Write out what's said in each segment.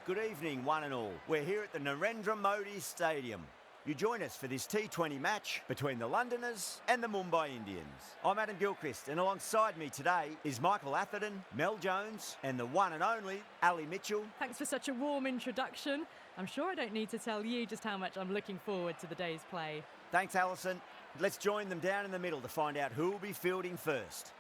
Good evening, one and all. We're here at the Narendra Modi Stadium. You join us for this T20 match between the Londoners and the Mumbai Indians. I'm Adam Gilchrist, and alongside me today is Michael Atherton, Mel Jones, and the one and only Ali Mitchell. Thanks for such a warm introduction. I'm sure I don't need to tell you just how much I'm looking forward to the day's play. Thanks, Alison. Let's join them down in the middle to find out who will be fielding first.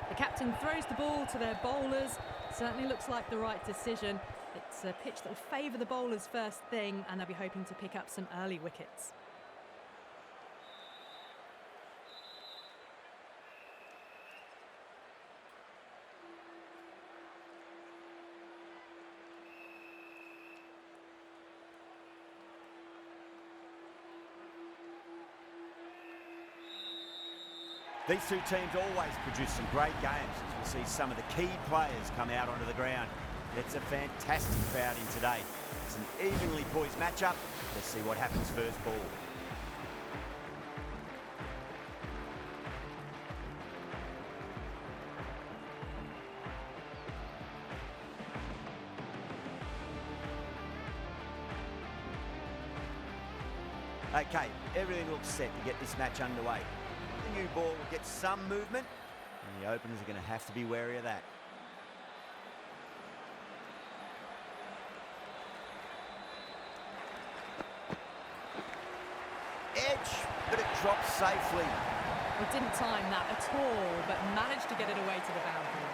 The captain throws the ball to their bowlers. Certainly looks like the right decision. It's a pitch that will favour the bowlers first thing, and they'll be hoping to pick up some early wickets. These two teams always produce some great games as we see some of the key players come out onto the ground. It's a fantastic crowd in today. It's an evenly poised matchup. Let's see what happens first ball. Okay, everything looks set to get this match underway. The new ball will get some movement, and the openers are going to have to be wary of that. Edge, but it drops safely. Well, didn't time that at all, but managed to get it away to the boundary.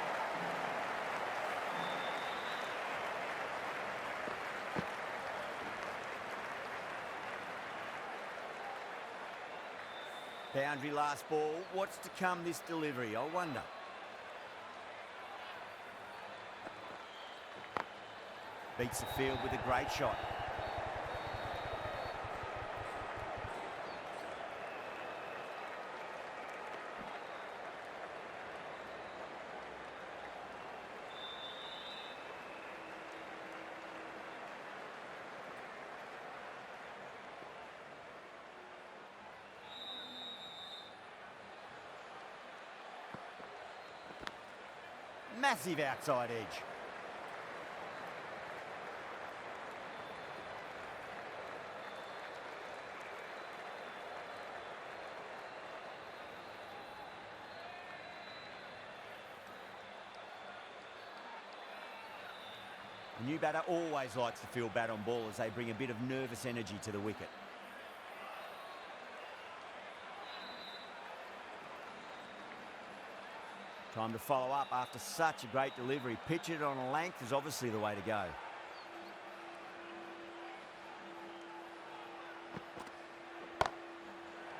Boundary last ball. What's to come this delivery, I wonder. Beats the field with a great shot. Massive outside edge. The new batter always likes to field bat on ball as they bring a bit of nervous energy to the wicket. Time to follow up after such a great delivery. Pitch it on a length is obviously the way to go.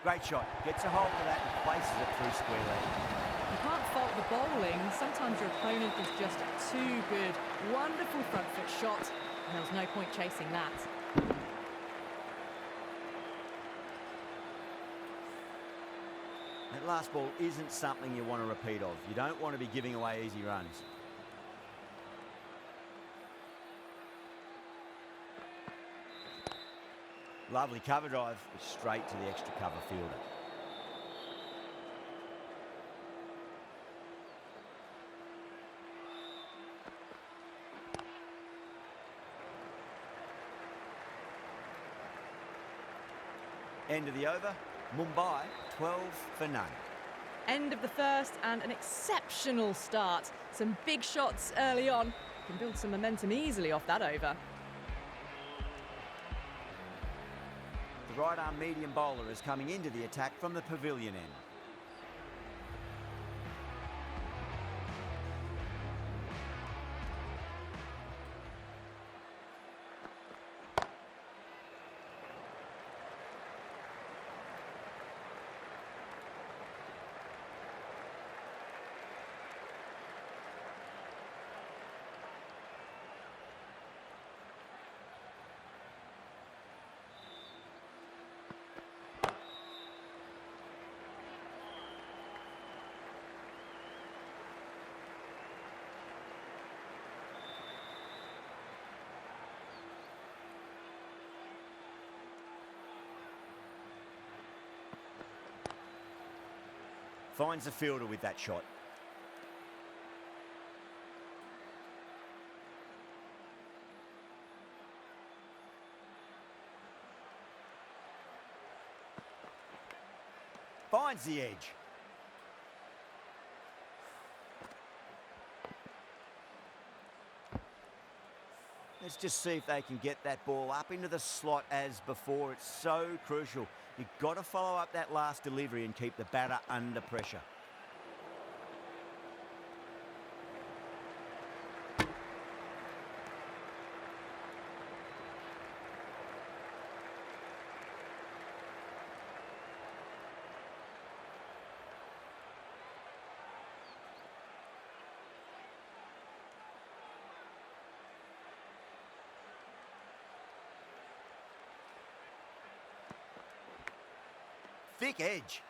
Great shot. Gets a hold of that and places it through square leg. You can't fault the bowling. Sometimes your opponent is just too good. Wonderful front foot shot, and there was no point chasing that. That last ball isn't something you want to repeat of. You don't want to be giving away easy runs. Lovely cover drive, straight to the extra cover fielder. End of the over. Mumbai, 12 for none. End of the first, and an exceptional start. Some big shots early on. Can build some momentum easily off that over. The right-arm medium bowler is coming into the attack from the pavilion end. Finds the fielder with that shot. Finds the edge. Let's just see if they can get that ball up into the slot as before. It's so crucial. You've got to follow up that last delivery and keep the batter under pressure. Thick edge.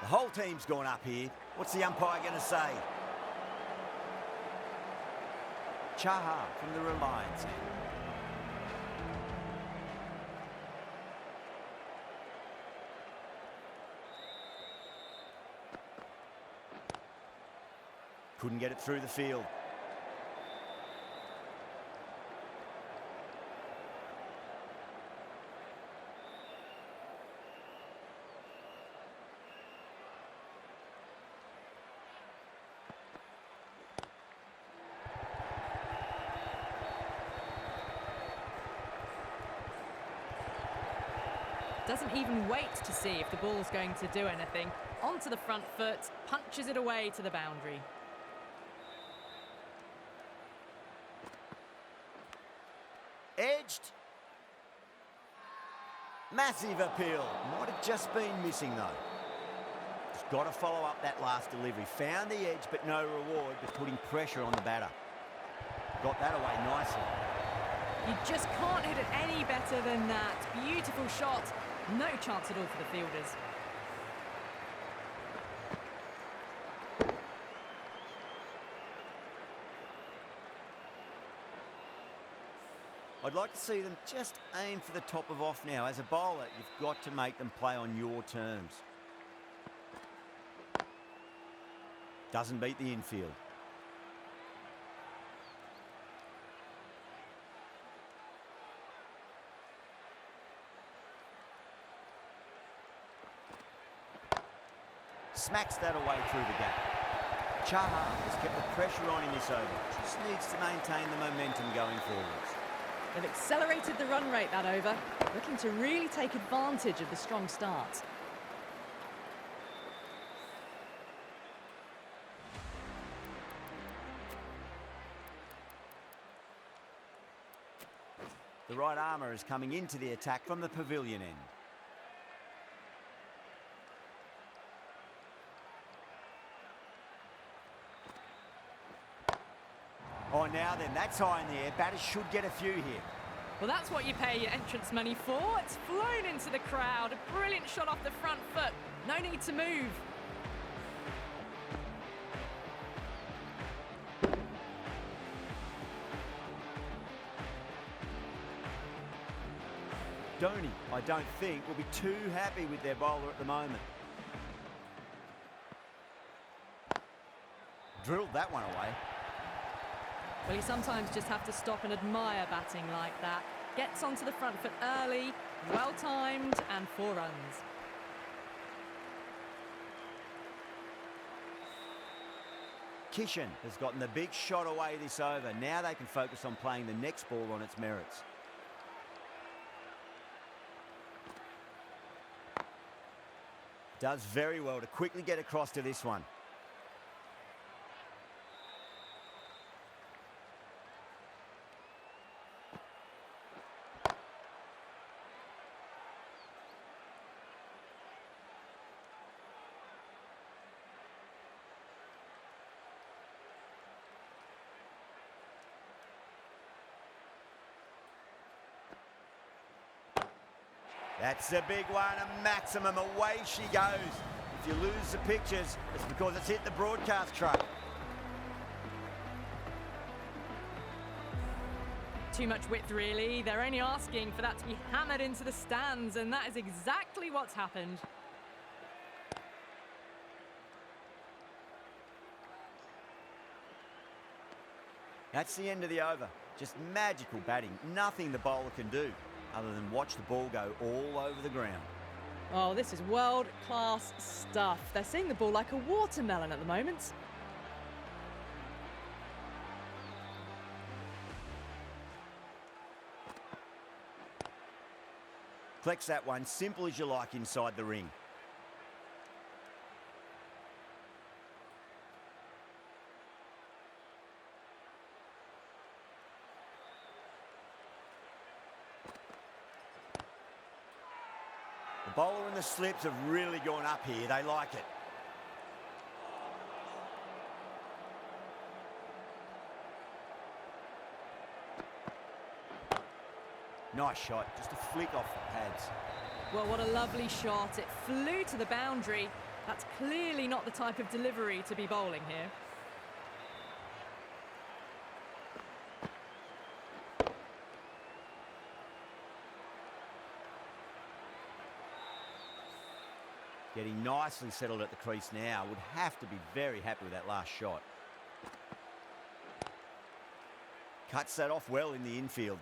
The whole team's gone up here. What's the umpire going to say? Chaha from the Reliance end. Couldn't get it through the field. Doesn't even wait to see if the ball's going to do anything. Onto the front foot, punches it away to the boundary. Edged. Massive appeal. Might have just been missing though. Just got to follow up that last delivery. Found the edge but no reward, but putting pressure on the batter. Got that away nicely. You just can't hit it any better than that. Beautiful shot. No chance at all for the fielders. I'd like to see them just aim for the top of off now. As a bowler, you've got to make them play on your terms. Doesn't beat the infield. Smacks that away through the gap. Chaha has kept the pressure on in this over. Just needs to maintain the momentum going forwards. They've accelerated the run rate that over, looking to really take advantage of the strong start. The right armour is coming into the attack from the pavilion end. Oh, now then, that's high in the air. Batters should get a few here. Well, that's what you pay your entrance money for. It's flown into the crowd. A brilliant shot off the front foot. No need to move. Dhoni, I don't think, will be too happy with their bowler at the moment. Drilled that one away. Well, you sometimes just have to stop and admire batting like that. Gets onto the front foot early, well-timed, and 4 runs. Kishan has gotten the big shot away this over. Now they can focus on playing the next ball on its merits. Does very well to quickly get across to this one. That's a big one, a maximum. Away she goes. If you lose the pictures, it's because it's hit the broadcast truck. Too much width, really. They're only asking for that to be hammered into the stands, and that is exactly what's happened. That's the end of the over. Just magical batting. Nothing the bowler can do other than watch the ball go all over the ground. Oh, this is world-class stuff. They're seeing the ball like a watermelon at the moment. Flex that one, simple as you like inside the ring. The bowler and the slips have really gone up here. They like it. Nice shot, just a flick off the pads. Well, what a lovely shot. It flew to the boundary. That's clearly not the type of delivery to be bowling here. Getting nicely settled at the crease now. Would have to be very happy with that last shot. Cuts that off well in the infield.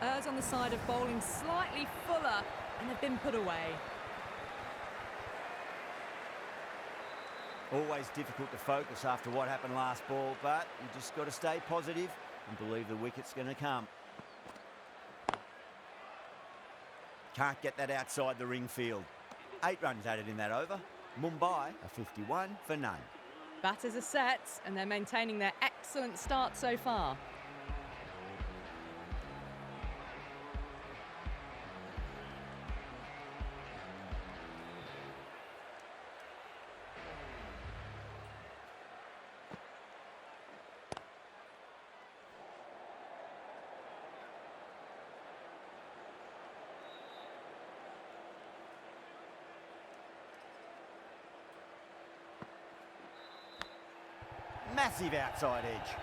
Errs on the side of bowling slightly fuller, and they've been put away. Always difficult to focus after what happened last ball, but you just got to stay positive and believe the wicket's going to come. Can't get that outside the ring field. 8 runs added in that over. Mumbai are 51 for none. Batters are set, and they're maintaining their excellent start so far. Massive outside edge.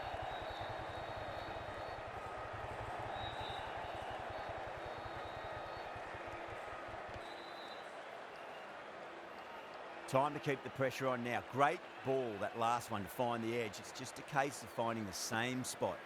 Time to keep the pressure on now. Great ball, that last one, to find the edge. It's just a case of finding the same spot.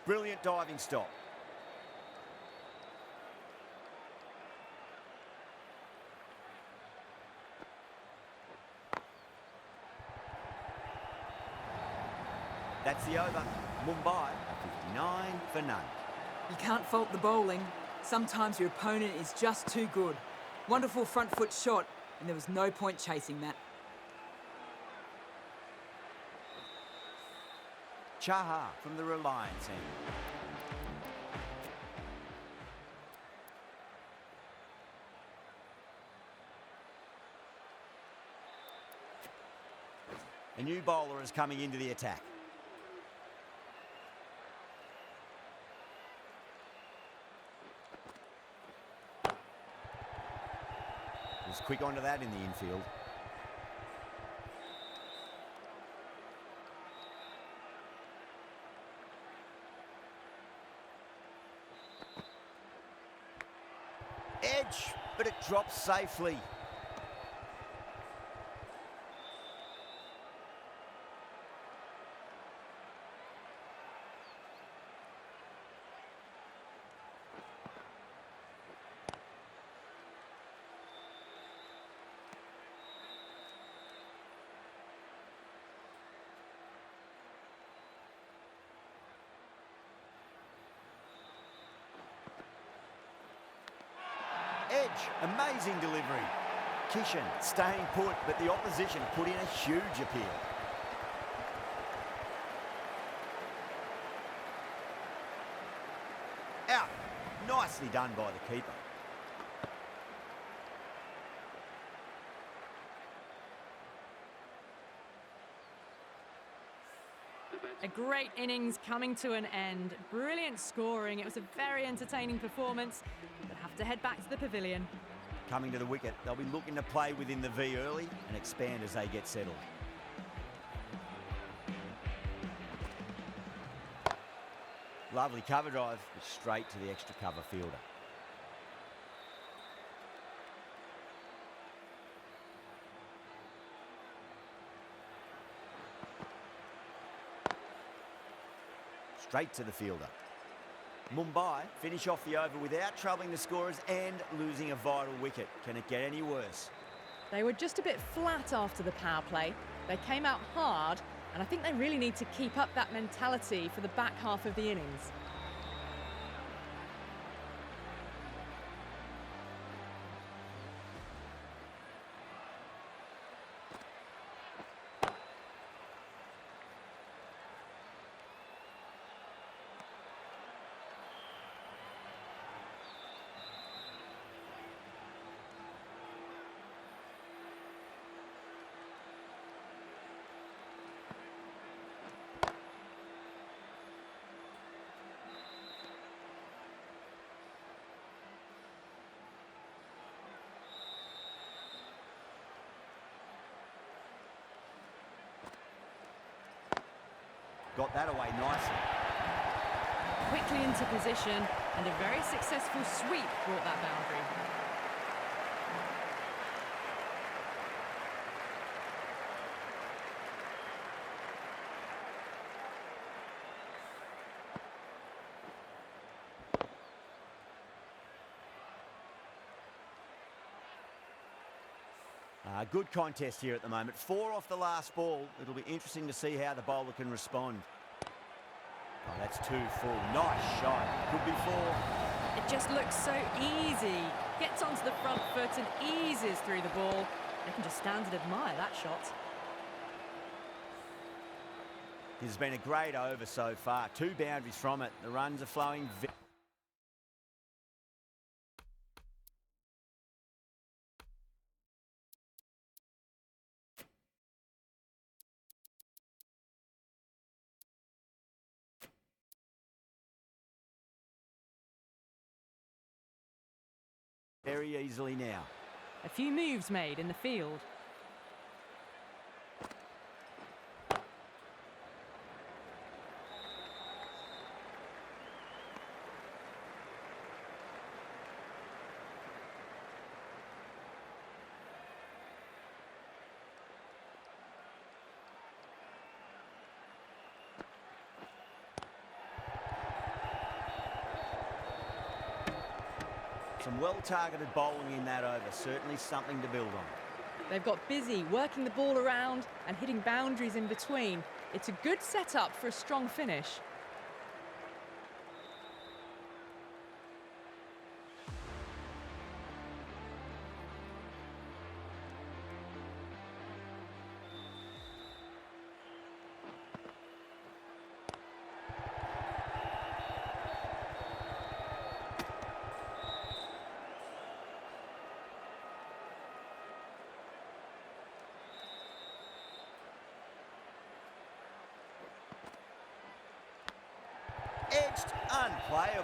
Brilliant diving stop. That's the over. Mumbai are 59 for none. You can't fault the bowling. Sometimes your opponent is just too good. Wonderful front foot shot, and there was no point chasing that. Chaha from the Reliance end. A new bowler is coming into the attack. Was quick onto that in the infield. Edge, but it drops safely. edge. Amazing delivery. Kishan staying put, but the opposition put in a huge appeal. Out. Nicely done by the keeper. A great innings coming to an end. Brilliant scoring. It was a very entertaining performance, but have to head back to the pavilion. Coming to the wicket, they'll be looking to play within the V early and expand as they get settled. Lovely cover drive, but straight to the extra cover fielder. Straight to the fielder. Mumbai finish off the over without troubling the scorers and losing a vital wicket. Can it get any worse? They were just a bit flat after the power play. They came out hard, and I think they really need to keep up that mentality for the back half of the innings. Got that away nicely. Quickly into position, and a very successful sweep brought that boundary. Good contest here at the moment. 4 off the last ball. It'll be interesting to see how the bowler can respond. Oh, that's 2 full. Nice shot. Could be 4. It just looks so easy. Gets onto the front foot and eases through the ball. They can just stand and admire that shot. This has been a great over so far. 2 boundaries from it. The runs are flowing very easily now. A few moves made in the field. Some well-targeted bowling in that over. Certainly something to build on. They've got busy working the ball around and hitting boundaries in between. It's a good setup for a strong finish. Edged, unplayable.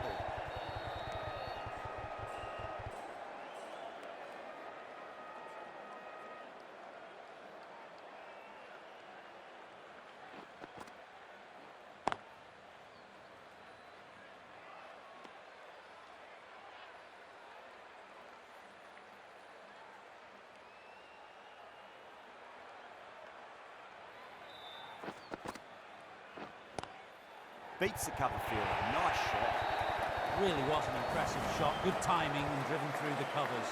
Beats the cover fielder. Nice shot. Really was an impressive shot. Good timing and driven through the covers.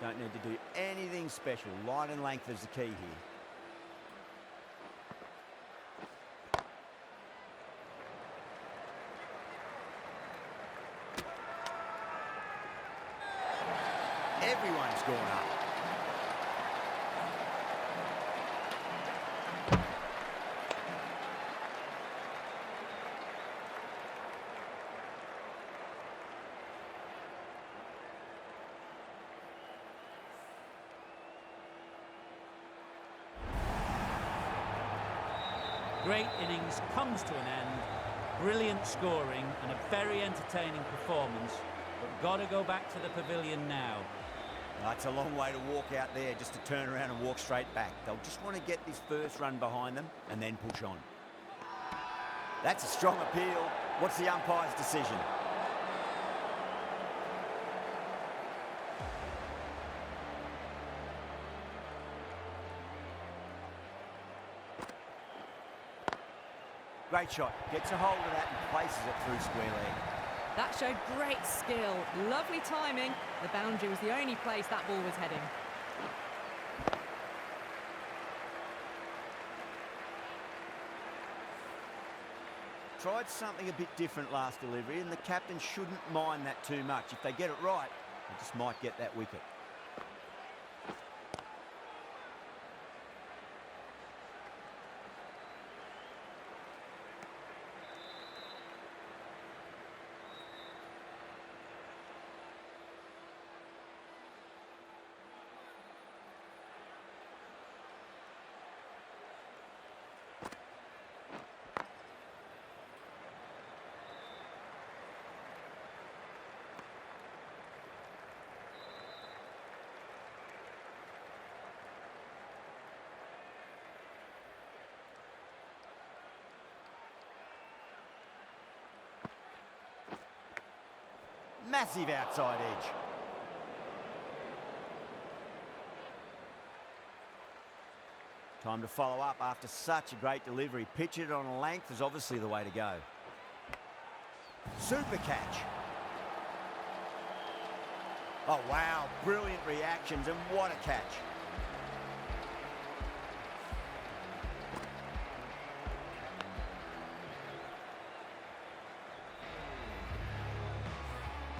Don't need to do anything special. Line and length is the key here. Everyone's gone up. Great innings comes to an end. Brilliant scoring and a very entertaining performance. But got to go back to the pavilion now. It's a long way to walk out there just to turn around and walk straight back. They'll just want to get this first run behind them and then push on. That's a strong appeal. What's the umpire's decision? Great shot. Gets a hold of that and places it through square leg. That showed great skill. Lovely timing. The boundary was the only place that ball was heading. Tried something a bit different last delivery, and the captain shouldn't mind that too much. If they get it right, they just might get that wicket. Massive outside edge. Time to follow up after such a great delivery. Pitch it on a length is obviously the way to go. Super catch. Oh, wow. Brilliant reactions, and what a catch.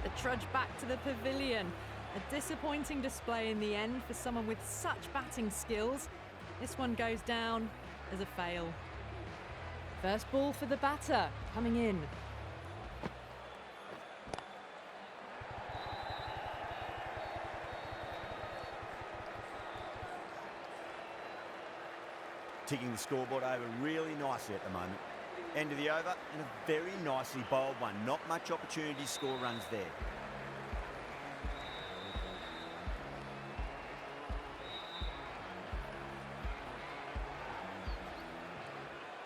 The trudge back to the pavilion. A disappointing display in the end for someone with such batting skills. This one goes down as a fail. First ball for the batter, coming in. Ticking the scoreboard over really nicely at the moment. End of the over, and a very nicely bowled one. Not much opportunity to score runs there.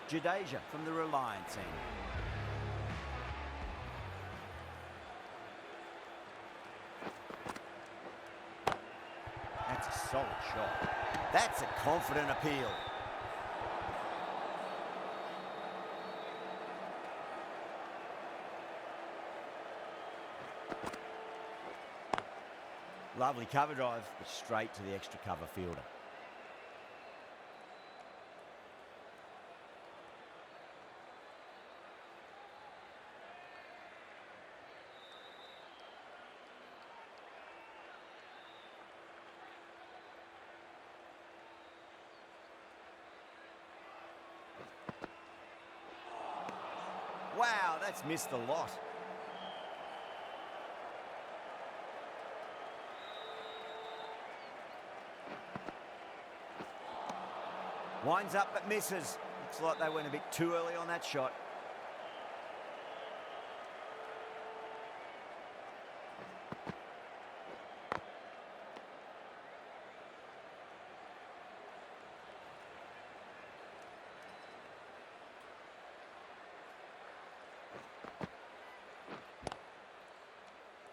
Jedi from the Reliance end. That's a solid shot. That's a confident appeal. Lovely cover drive, but straight to the extra cover fielder. Wow, that's missed the lot. Winds up but misses. Looks like they went a bit too early on that shot.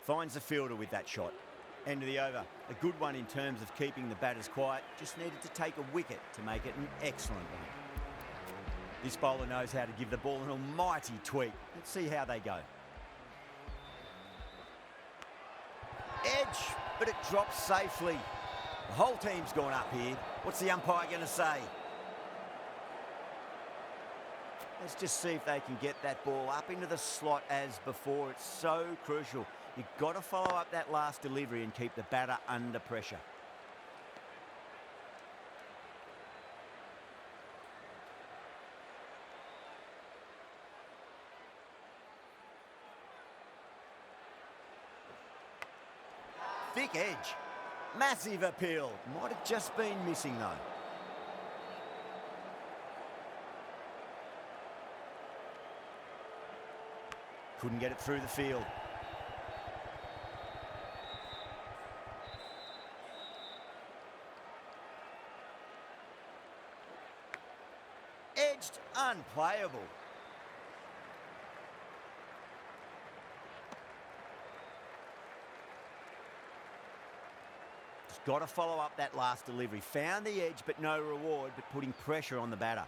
Finds the fielder with that shot. End of the over. A good one in terms of keeping the batters quiet. Just needed to take a wicket to make it an excellent one. This bowler knows how to give the ball an almighty tweak. Let's see how they go. Edge, but it drops safely. The whole team's gone up here. What's the umpire going to say? Let's just see if they can get that ball up into the slot as before. It's so crucial. You've got to follow up that last delivery and keep the batter under pressure. Thick edge. Massive appeal. Might have just been missing though. Couldn't get it through the field. Edged, unplayable. Just got to follow up that last delivery. Found the edge, but no reward, but putting pressure on the batter.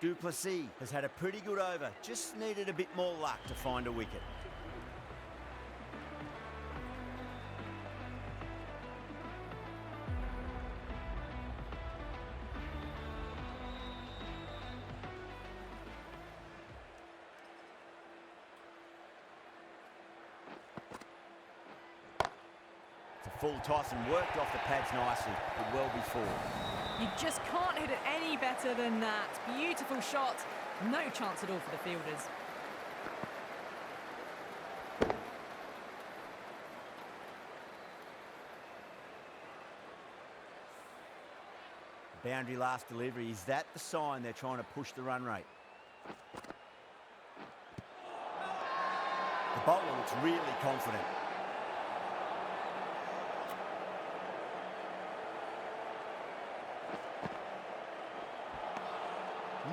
Duplessis has had a pretty good over, just needed a bit more luck to find a wicket. It's a full toss and worked off the pads nicely, but well before. You just can't hit it any better than that. Beautiful shot. No chance at all for the fielders. Boundary last delivery. Is that the sign they're trying to push the run rate? The bowler looks really confident.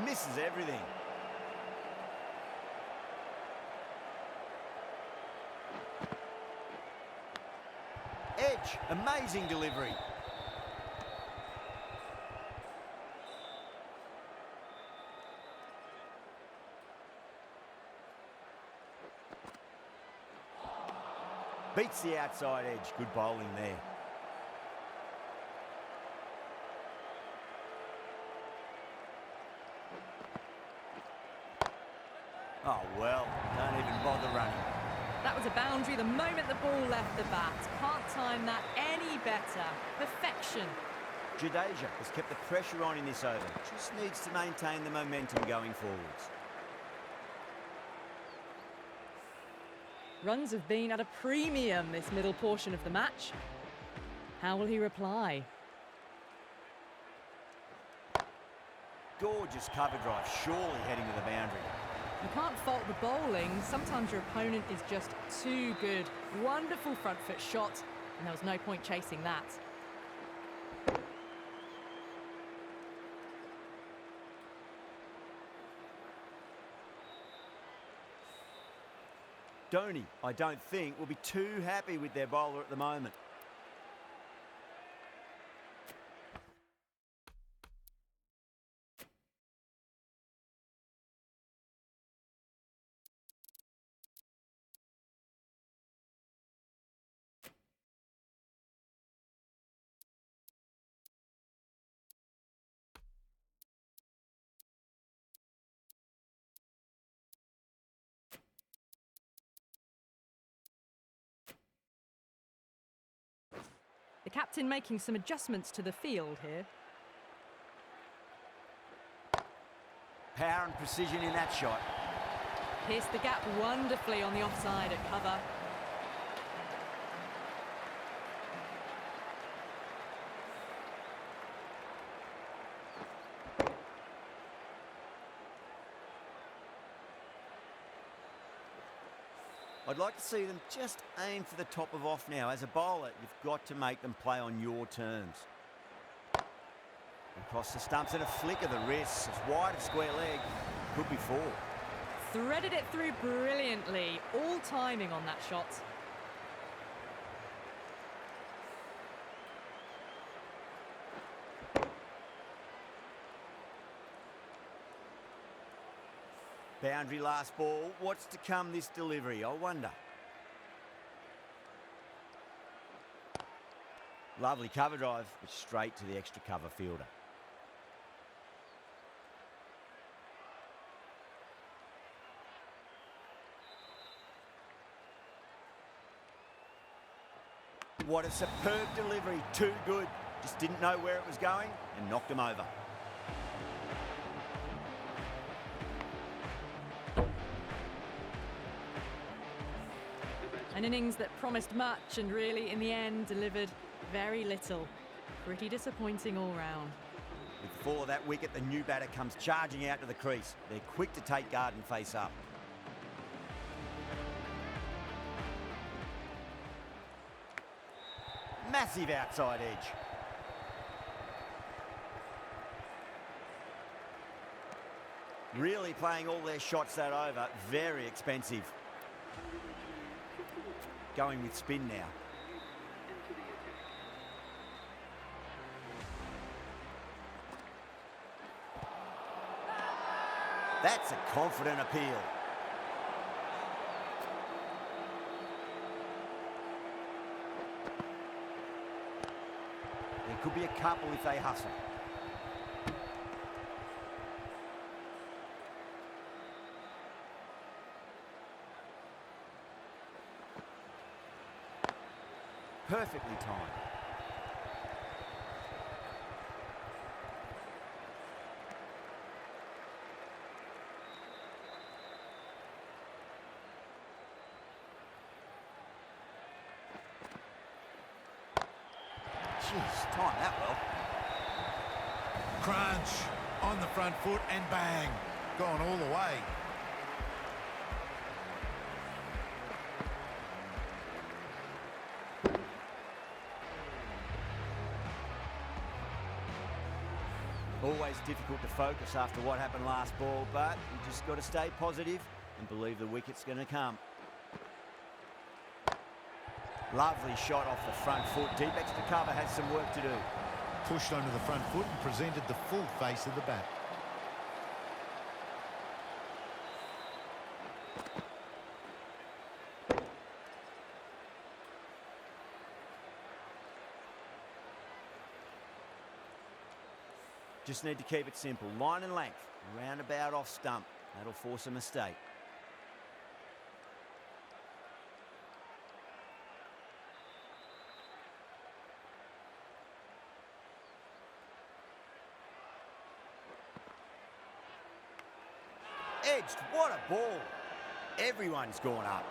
Misses everything. Edge, amazing delivery. Beats the outside edge. Good bowling there. Oh, well, don't even bother running. That was a boundary the moment the ball left the bat. Can't time that any better. Perfection. Jadeja has kept the pressure on in this over. Just needs to maintain the momentum going forwards. Runs have been at a premium this middle portion of the match. How will he reply? Gorgeous cover drive, surely heading to the boundary. You can't fault the bowling. Sometimes your opponent is just too good. Wonderful front foot shot, and there was no point chasing that. Dhoni, I don't think, will be too happy with their bowler at the moment. The captain making some adjustments to the field here. Power and precision in that shot. Pierced the gap wonderfully on the offside at cover. I'd like to see them just aim for the top of off now. As a bowler, you've got to make them play on your terms. Across the stumps and a flick of the wrist. It's wide of square leg. Could be four. Threaded it through brilliantly. All timing on that shot. Boundary last ball. What's to come this delivery? I wonder. Lovely cover drive, but straight to the extra cover fielder. What a superb delivery, too good. Just didn't know where it was going and knocked him over. An innings that promised much and really, in the end, delivered very little. Pretty disappointing all round. With the fall of that wicket, the new batter comes charging out to the crease. They're quick to take guard and face up. Massive outside edge. Really playing all their shots that over. Very expensive. Going with spin now. That's a confident appeal. There could be a couple if they hustle. Perfectly timed. Jeez, timed that well. Crunch on the front foot and bang, gone all the way. Always difficult to focus after what happened last ball, but you just got to stay positive and believe the wicket's going to come. Lovely shot off the front foot. Deep extra cover has some work to do. Pushed onto the front foot and presented the full face of the bat. Just need to keep it simple. Line and length. Roundabout off stump. That'll force a mistake. Edged. What a ball. Everyone's gone up.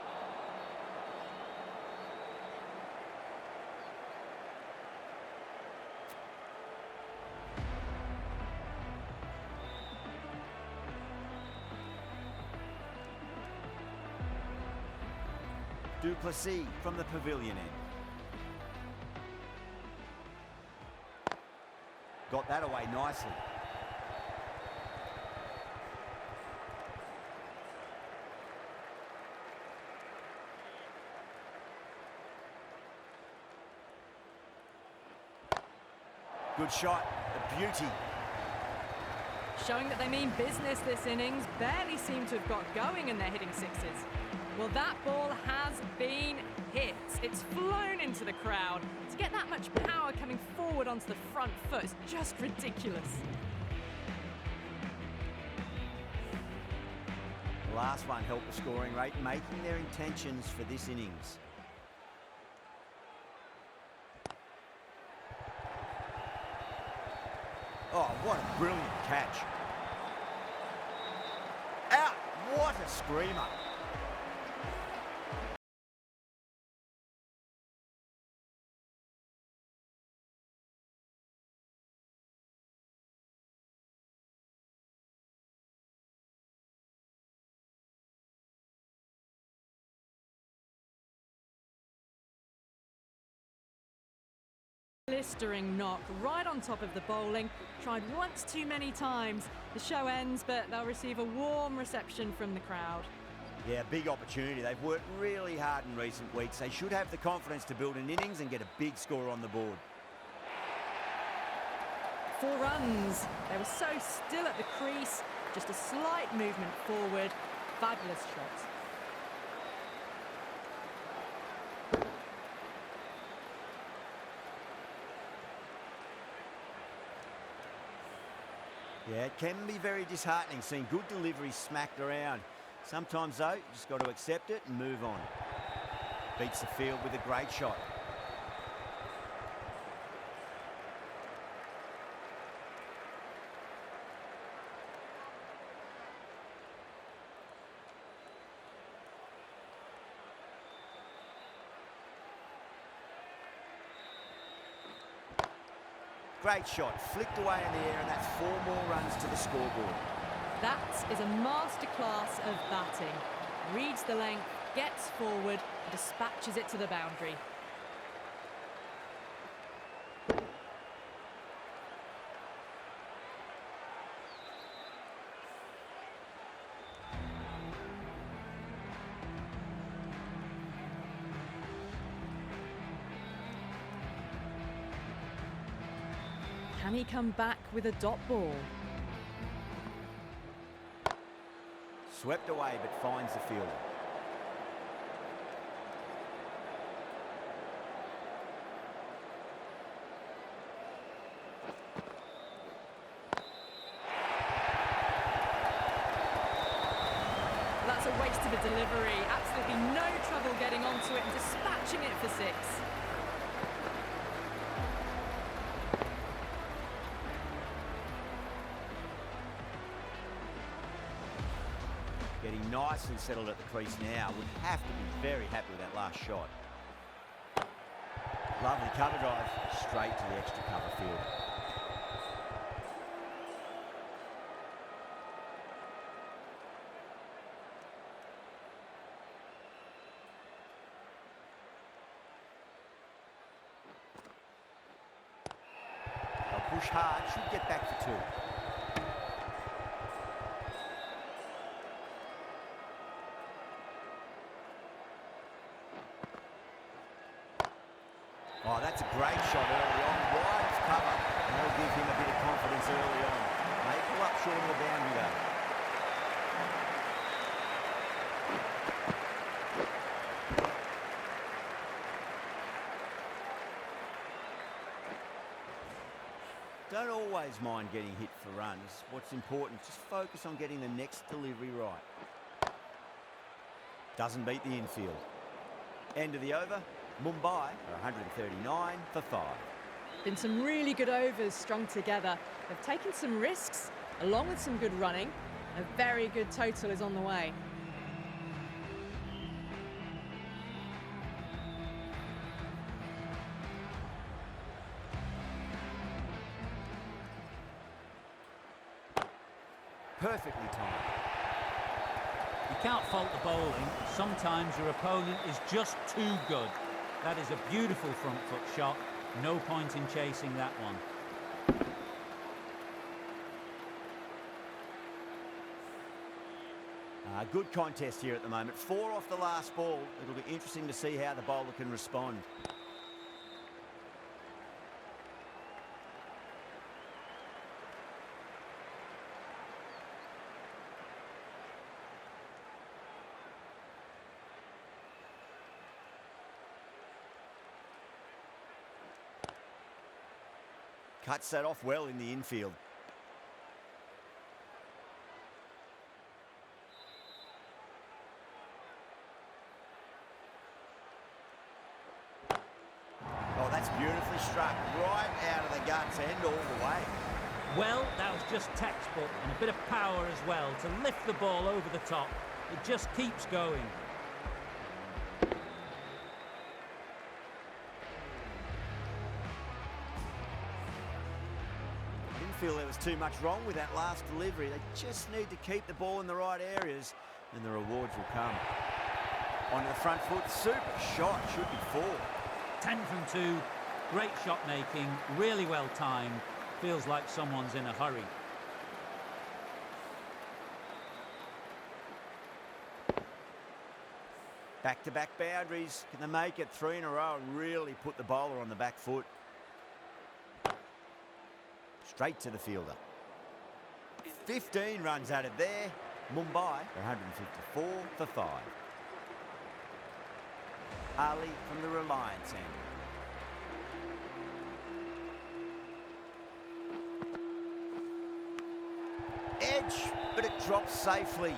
Duplessis from the pavilion end. Got that away nicely. Good shot, a beauty. Showing that they mean business this innings. Barely seem to have got going and they're hitting sixes. Well, that ball has been hit. It's flown into the crowd. To get that much power coming forward onto the front foot is just ridiculous. The last one helped the scoring rate, making their intentions for this innings. Oh, what a brilliant catch. Out! What a screamer. Blistering knock right on top of the bowling. Tried once too many times. The show ends, but they'll receive a warm reception from the crowd. Yeah, big opportunity. They've worked really hard in recent weeks. They should have the confidence to build an innings and get a big score on the board. 4 runs. They were so still at the crease. Just a slight movement forward. Fabulous shot. Yeah, it can be very disheartening seeing good deliveries smacked around. Sometimes, though, you just got to accept it and move on. Beats the field with a great shot. Great shot, flicked away in the air, and that's 4 more runs to the scoreboard. That is a masterclass of batting. Reads the length, gets forward, and dispatches it to the boundary. Can he come back with a dot ball? Swept away but finds the fielder. That's a waste of a delivery. Absolutely no trouble getting onto it and dispatching it for 6. Getting nice and settled at the crease now. Would have to be very happy with that last shot. Lovely cover drive, straight to the extra cover field. They'll push hard, should get back for 2. Oh, that's a great shot early on, wide of cover, and that'll give him a bit of confidence early on. May pull up short of the boundary though. Don't always mind getting hit for runs. What's important, just focus on getting the next delivery right. Doesn't beat the infield. End of the over. Mumbai are 139 for 5. Been some really good overs strung together. They've taken some risks, along with some good running. A very good total is on the way. Perfectly timed. You can't fault the bowling. Sometimes your opponent is just too good. That is a beautiful front foot shot. No point in chasing that one. Good contest here at the moment. 4 off the last ball. It'll be interesting to see how the bowler can respond. Cuts that off well in the infield. Oh, that's beautifully struck. Right out of the guts and all the way. Well, that was just textbook, and a bit of power as well to lift the ball over the top. It just keeps going. Feel there was too much wrong with that last delivery. They just need to keep the ball in the right areas and the rewards will come. Onto the front foot, super shot, should be 4. 10 from 2, great shot making, really well timed. Feels like someone's in a hurry. Back-to-back boundaries. Can they make it 3 in a row and really put the bowler on the back foot? Straight to the fielder. 15 runs added there. Mumbai, 154 for 5. Ali from the Reliance end. Edge, but it drops safely.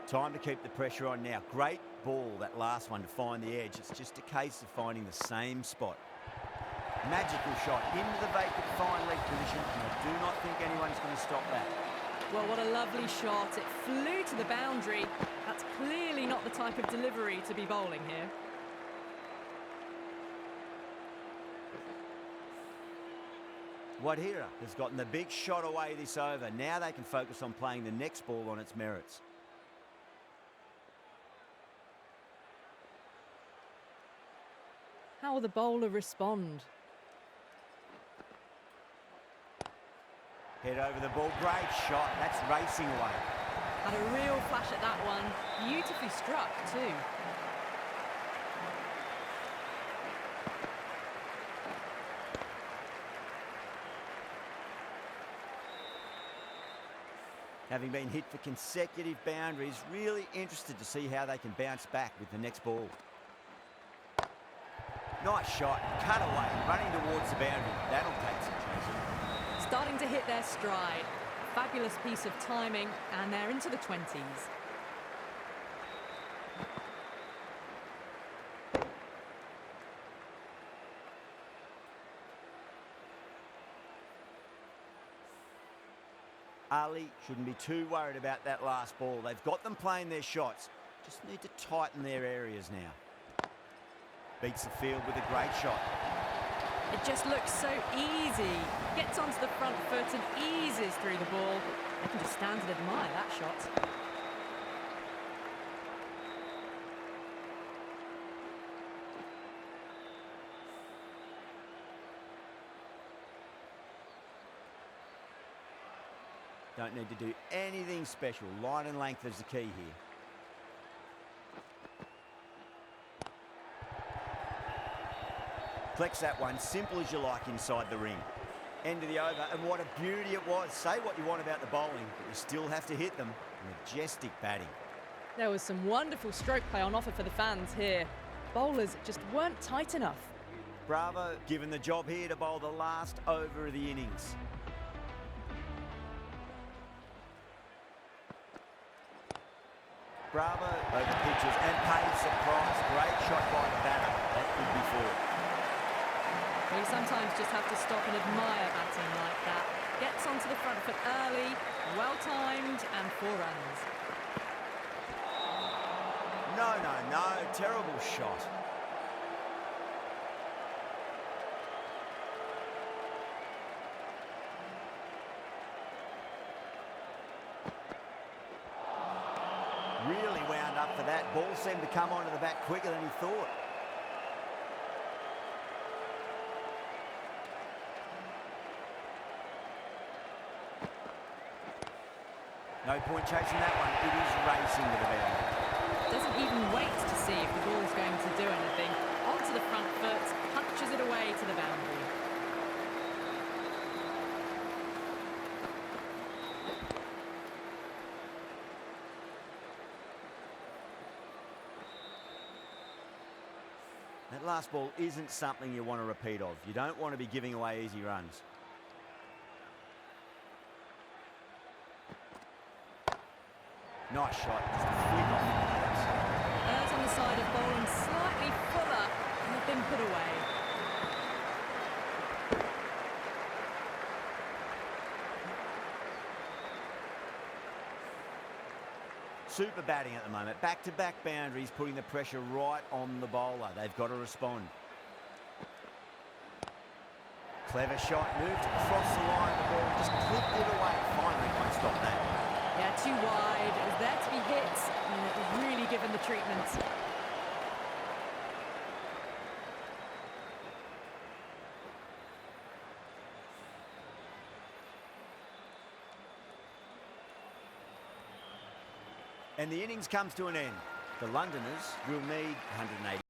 Time to keep the pressure on now. Great ball, that last one, to find the edge. It's just a case of finding the same spot. Magical shot into the vacant fine leg position, and I do not think anyone's going to stop that. Well, what a lovely shot. It flew to the boundary. That's clearly not the type of delivery to be bowling here. Wadhira has gotten the big shot away this over. Now they can focus on playing the next ball on its merits. How will the bowler respond? Head over the ball, great shot. That's racing away. Had a real flash at that one. Beautifully struck too. Having been hit for consecutive boundaries, really interested to see how they can bounce back with the next ball. Nice shot, cut away, running towards the boundary. That'll take some chasing. Starting to hit their stride. Fabulous piece of timing, and they're into the 20s. Ali shouldn't be too worried about that last ball. They've got them playing their shots. Just need to tighten their areas now. Beats the field with a great shot. It just looks so easy. Gets onto the front foot and eases through the ball. I can just stand and admire that shot. Don't need to do anything special. Line and length is the key here. Flex that one, simple as you like inside the ring. End of the over, and what a beauty it was. Say what you want about the bowling, but you still have to hit them. Majestic batting. There was some wonderful stroke play on offer for the fans here. Bowlers just weren't tight enough. Bravo, given the job here to bowl the last over of the innings. Bravo over pitches and pays the price. Great shot by the batter. That could be four. Well, you sometimes just have to stop and admire batting like that. Gets onto the front foot early, well timed, and 4 runs. No, terrible shot. Really wound up for that. Ball seemed to come onto the bat quicker than he thought. No point chasing that one. It is racing to the boundary. Doesn't even wait to see if the ball's going to do anything. Onto the front foot, punches it away to the boundary. That last ball isn't something you want to repeat of. You don't want to be giving away easy runs. Nice shot, just a flick off the pads. Errs on the side of bowling slightly fuller and have been put away. Super batting at the moment. Back-to-back boundaries, putting the pressure right on the bowler. They've got to respond. Clever shot, moved across the line. The ball just clipped it away. Finally, won't stop that. Yeah, too wide. It was there to be hit, and it was really given the treatment. And the innings comes to an end. The Londoners will need 180.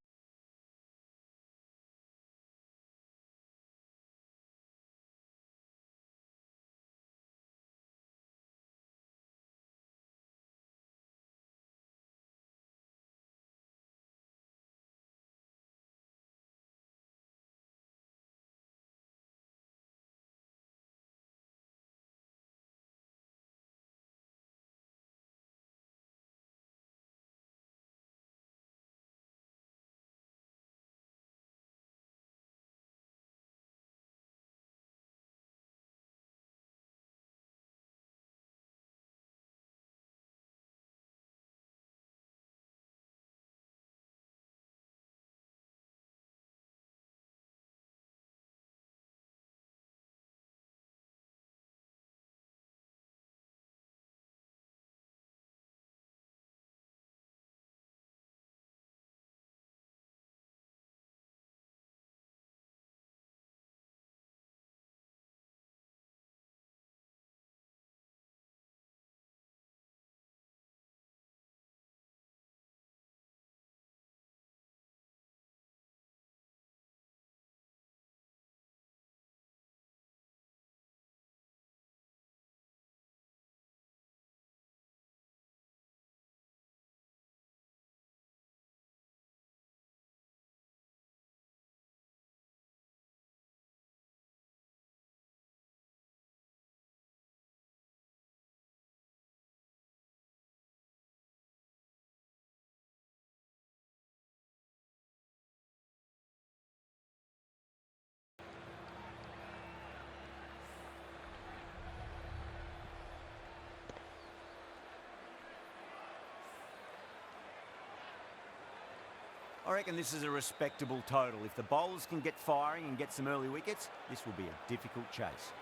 I reckon this is a respectable total. If the bowlers can get firing and get some early wickets, this will be a difficult chase.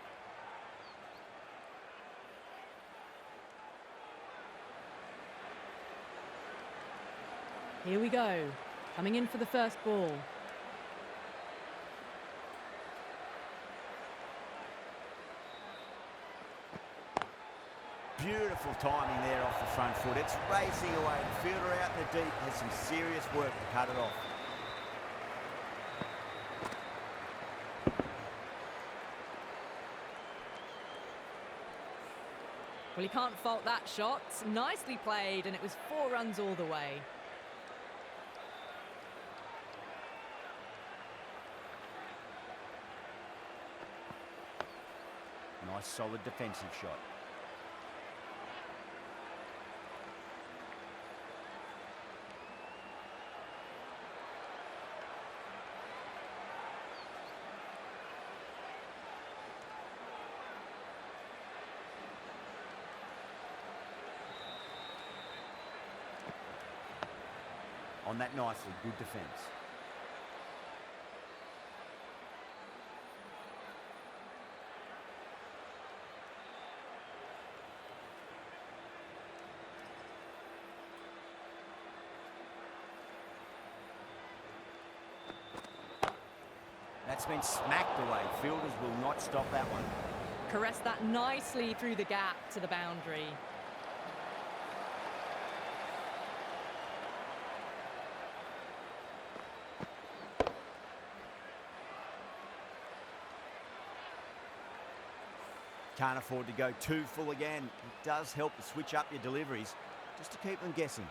Here we go. Coming in for the first ball. Beautiful timing there off the front foot. It's racing away. The fielder out in the deep has some serious work to cut it off. Well, he can't fault that shot. Nicely played, and it was 4 runs all the way. Nice solid defensive shot. On that nicely, good defence. That's been smacked away. Fielders will not stop that one. Caressed that nicely through the gap to the boundary. Can't afford to go too full again. It does help to switch up your deliveries, just to keep them guessing.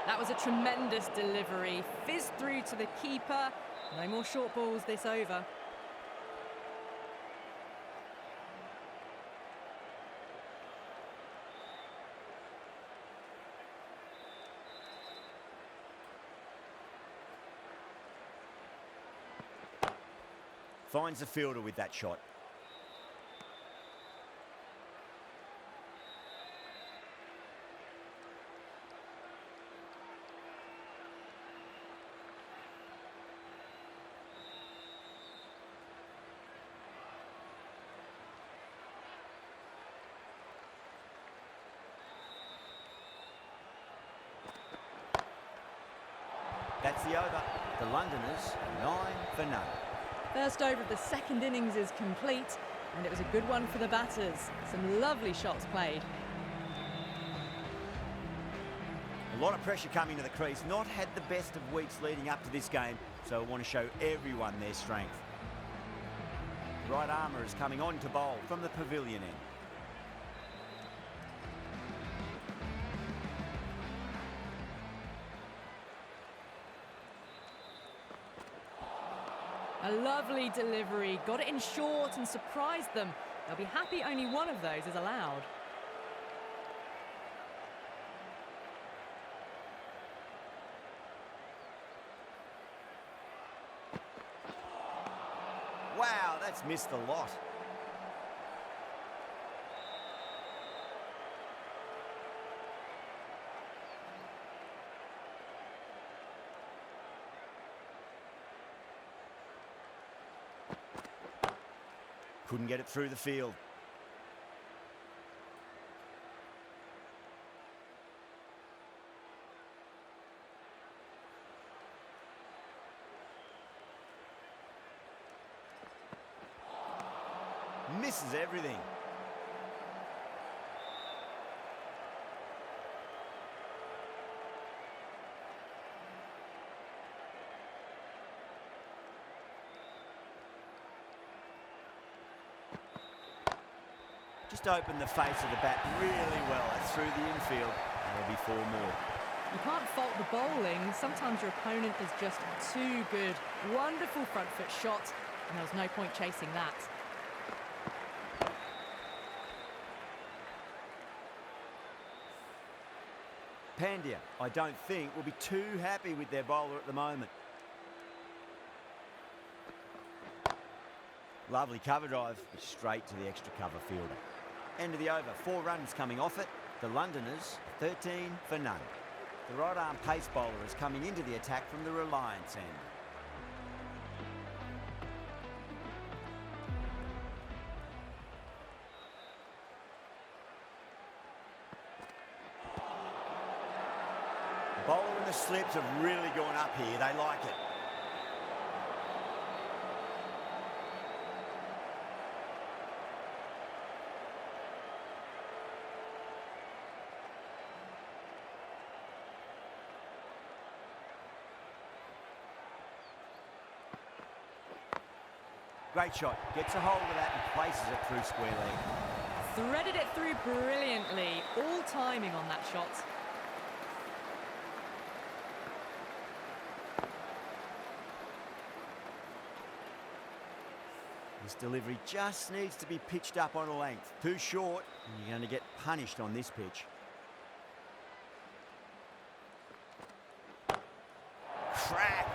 That was a tremendous delivery. Fizzed through to the keeper. No more short balls this over. Finds the fielder with that shot. That's the over. The Londoners, 9 for none. First over of the second innings is complete, and it was a good one for the batters. Some lovely shots played. A lot of pressure coming to the crease. Not had the best of weeks leading up to this game, so I want to show everyone their strength. Right armour is coming on to bowl from the pavilion end. A lovely delivery, got it in short and surprised them. They'll be happy only one of those is allowed. Wow, that's missed a lot. Couldn't get it through the field. Misses everything. Just opened the face of the bat really well. That's through the infield, and there'll be 4 more. You can't fault the bowling. Sometimes your opponent is just too good. Wonderful front foot shot, and there was no point chasing that. Pandya, I don't think, will be too happy with their bowler at the moment. Lovely cover drive, but straight to the extra cover fielder. End of the over, 4 runs coming off it. The Londoners, 13 for none. The right-arm pace bowler is coming into the attack from the Reliance end. The bowler and the slips have really gone up here. They like it. Great shot. Gets a hold of that and places it through square leg. Threaded it through brilliantly. All timing on that shot. This delivery just needs to be pitched up on a length. Too short, and you're going to get punished on this pitch. Crack!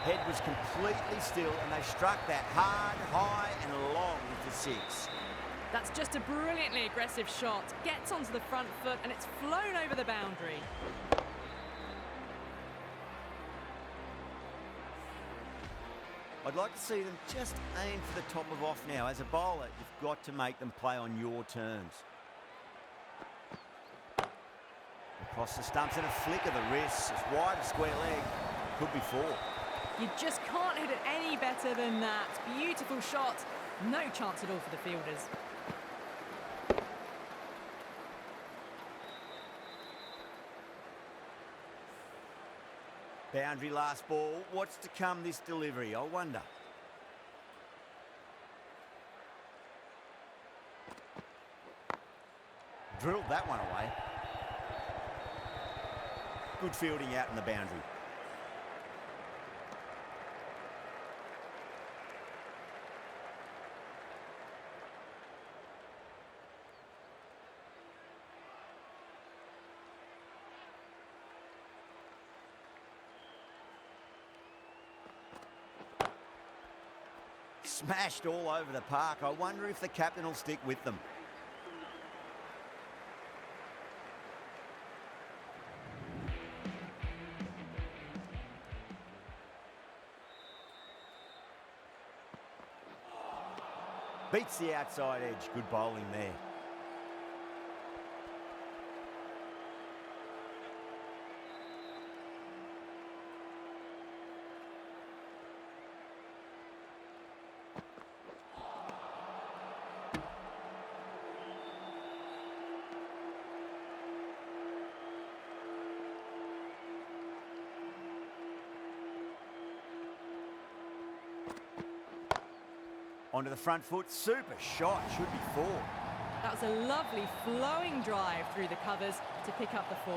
Head was completely still, and they struck that hard, high, and long with the 6. That's just a brilliantly aggressive shot. Gets onto the front foot, and it's flown over the boundary. I'd like to see them just aim for the top of off now. As a bowler, you've got to make them play on your terms. Across the stumps and a flick of the wrists. It's wide of square leg. Could be 4. You just can't hit it any better than that. Beautiful shot. No chance at all for the fielders. Boundary last ball. What's to come this delivery, I wonder? Drilled that one away. Good fielding out in the boundary. Smashed all over the park. I wonder if the captain will stick with them. Beats the outside edge. Good bowling there. Onto the front foot, super shot, should be 4. That was a lovely flowing drive through the covers to pick up the 4.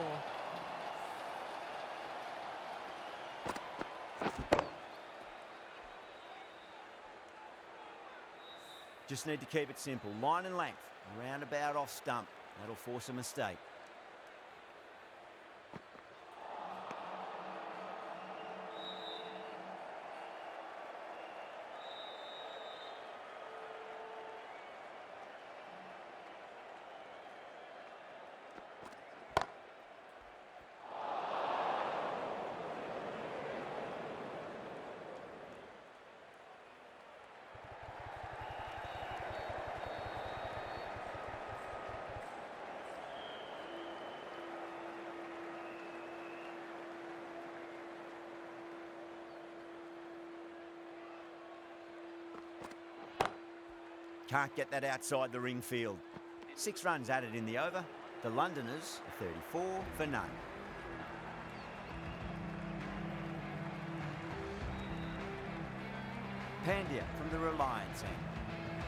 Just need to keep it simple. Line and length, roundabout off stump. That'll force a mistake. Can't get that outside the ring field. 6 runs added in the over. The Londoners are 34 for none. Pandya from the Reliance end.